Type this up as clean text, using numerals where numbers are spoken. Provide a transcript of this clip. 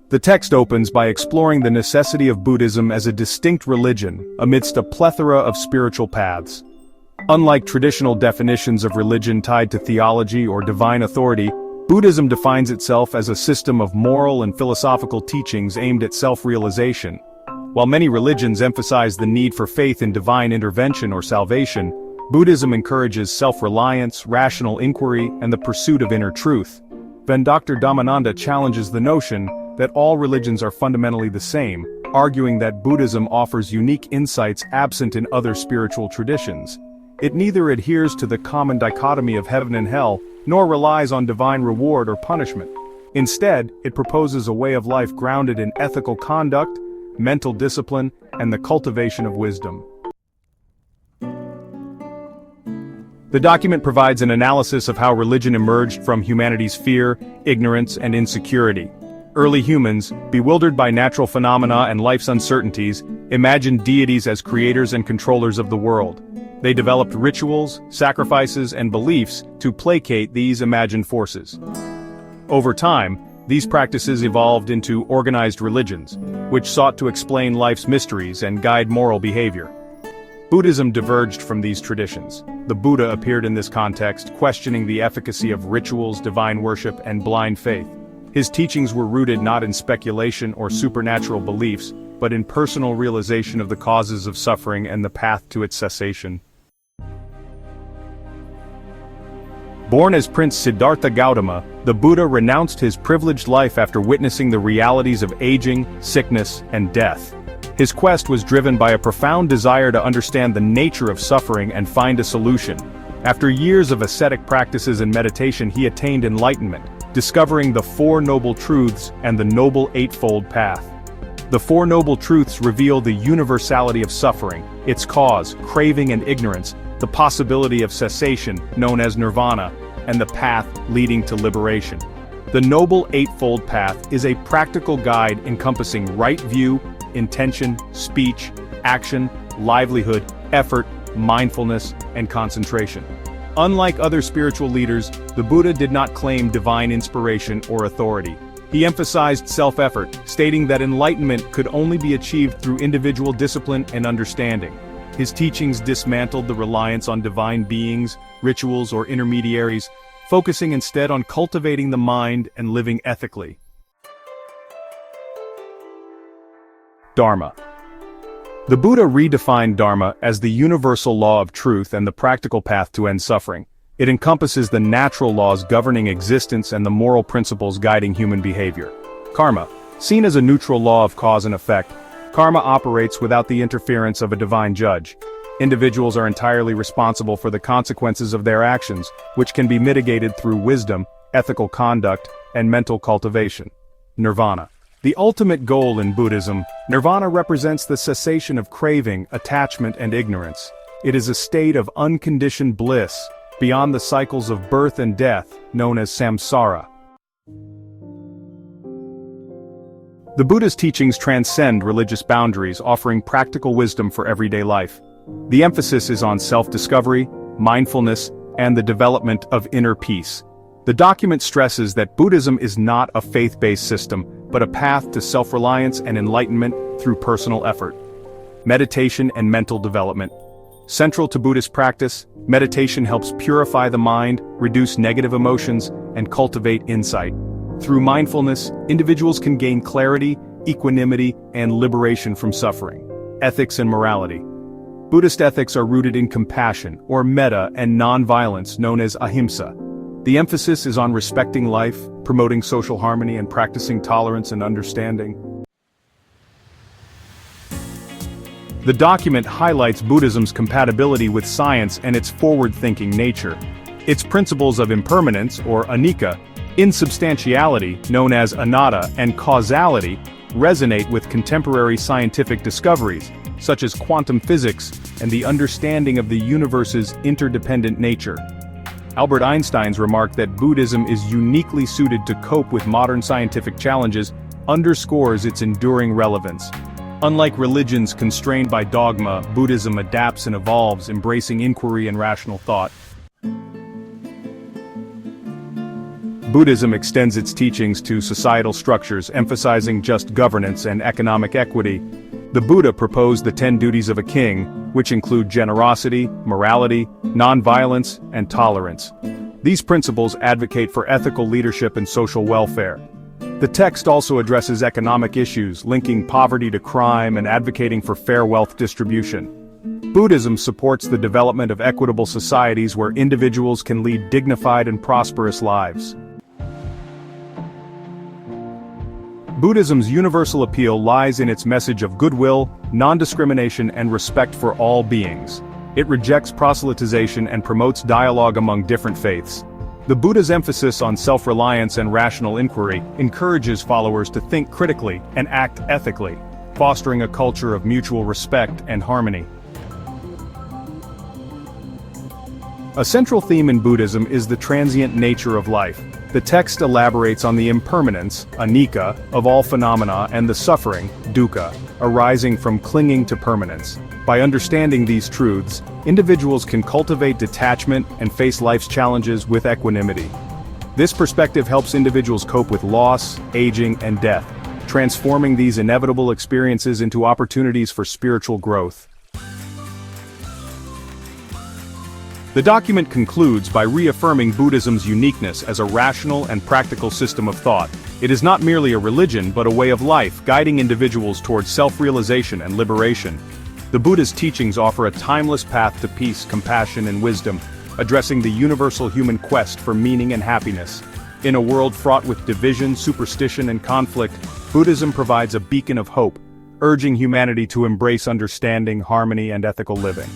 The text opens by exploring the necessity of Buddhism as a distinct religion amidst a plethora of spiritual paths. Unlike traditional definitions of religion tied to theology or divine authority, Buddhism defines itself as a system of moral and philosophical teachings aimed at self-realization. While many religions emphasize the need for faith in divine intervention or salvation, Buddhism encourages self-reliance, rational inquiry, and the pursuit of inner truth. Then Dr. Dhammananda challenges the notion that all religions are fundamentally the same, arguing that Buddhism offers unique insights absent in other spiritual traditions. It neither adheres to the common dichotomy of heaven and hell, nor relies on divine reward or punishment. Instead, it proposes a way of life grounded in ethical conduct, mental discipline, and the cultivation of wisdom. The document provides an analysis of how religion emerged from humanity's fear, ignorance, and insecurity. Early humans, bewildered by natural phenomena and life's uncertainties, imagined deities as creators and controllers of the world. They developed rituals, sacrifices, and beliefs to placate these imagined forces. Over time, these practices evolved into organized religions, which sought to explain life's mysteries and guide moral behavior. Buddhism diverged from these traditions. The Buddha appeared in this context, questioning the efficacy of rituals, divine worship, and blind faith. His teachings were rooted not in speculation or supernatural beliefs, but in personal realization of the causes of suffering and the path to its cessation. Born as Prince Siddhartha Gautama, the Buddha renounced his privileged life after witnessing the realities of aging, sickness, and death. His quest was driven by a profound desire to understand the nature of suffering and find a solution. After years of ascetic practices and meditation, he attained enlightenment, discovering the Four Noble Truths and the Noble Eightfold Path. The Four Noble Truths reveal the universality of suffering, its cause, craving and ignorance, the possibility of cessation, known as nirvana, and the path leading to liberation. The Noble Eightfold Path is a practical guide encompassing right view, intention, speech, action, livelihood, effort, mindfulness, and concentration. Unlike other spiritual leaders, the Buddha did not claim divine inspiration or authority. He emphasized self-effort, stating that enlightenment could only be achieved through individual discipline and understanding. His teachings dismantled the reliance on divine beings, rituals, or intermediaries, focusing instead on cultivating the mind and living ethically. Dharma. The Buddha redefined Dharma as the universal law of truth and the practical path to end suffering. It encompasses the natural laws governing existence and the moral principles guiding human behavior. Karma. Seen as a neutral law of cause and effect, karma operates without the interference of a divine judge. Individuals are entirely responsible for the consequences of their actions, which can be mitigated through wisdom, ethical conduct, and mental cultivation. Nirvana. The ultimate goal in Buddhism, nirvana represents the cessation of craving, attachment, and ignorance. It is a state of unconditioned bliss, beyond the cycles of birth and death, known as samsara. The Buddha's teachings transcend religious boundaries, offering practical wisdom for everyday life. The emphasis is on self-discovery, mindfulness, and the development of inner peace. The document stresses that Buddhism is not a faith-based system, but a path to self-reliance and enlightenment through personal effort. Meditation and mental development. Central to Buddhist practice, meditation helps purify the mind, reduce negative emotions, and cultivate insight. Through mindfulness, individuals can gain clarity, equanimity, and liberation from suffering. Ethics and morality. Buddhist ethics are rooted in compassion, or metta, and non-violence, known as ahimsa. The emphasis is on respecting life, promoting social harmony, and practicing tolerance and understanding. The document highlights Buddhism's compatibility with science and its forward-thinking nature. Its principles of impermanence, or anicca, insubstantiality, known as anatta, and causality, resonate with contemporary scientific discoveries, such as quantum physics and the understanding of the universe's interdependent nature. Albert Einstein's remark that Buddhism is uniquely suited to cope with modern scientific challenges underscores its enduring relevance. Unlike religions constrained by dogma, Buddhism adapts and evolves, embracing inquiry and rational thought. Buddhism extends its teachings to societal structures, emphasizing just governance and economic equity. The Buddha proposed the 10 duties of a king, which include generosity, morality, nonviolence, and tolerance. These principles advocate for ethical leadership and social welfare. The text also addresses economic issues, linking poverty to crime and advocating for fair wealth distribution. Buddhism supports the development of equitable societies where individuals can lead dignified and prosperous lives. Buddhism's universal appeal lies in its message of goodwill, non-discrimination, and respect for all beings. It rejects proselytization and promotes dialogue among different faiths. The Buddha's emphasis on self-reliance and rational inquiry encourages followers to think critically and act ethically, fostering a culture of mutual respect and harmony. A central theme in Buddhism is the transient nature of life. The text elaborates on the impermanence, anicca, of all phenomena and the suffering, dukkha, arising from clinging to permanence. By understanding these truths, individuals can cultivate detachment and face life's challenges with equanimity. This perspective helps individuals cope with loss, aging, and death, transforming these inevitable experiences into opportunities for spiritual growth. The document concludes by reaffirming Buddhism's uniqueness as a rational and practical system of thought. It is not merely a religion but a way of life, guiding individuals towards self-realization and liberation. The Buddha's teachings offer a timeless path to peace, compassion, and wisdom, addressing the universal human quest for meaning and happiness. In a world fraught with division, superstition, and conflict, Buddhism provides a beacon of hope, urging humanity to embrace understanding, harmony, and ethical living.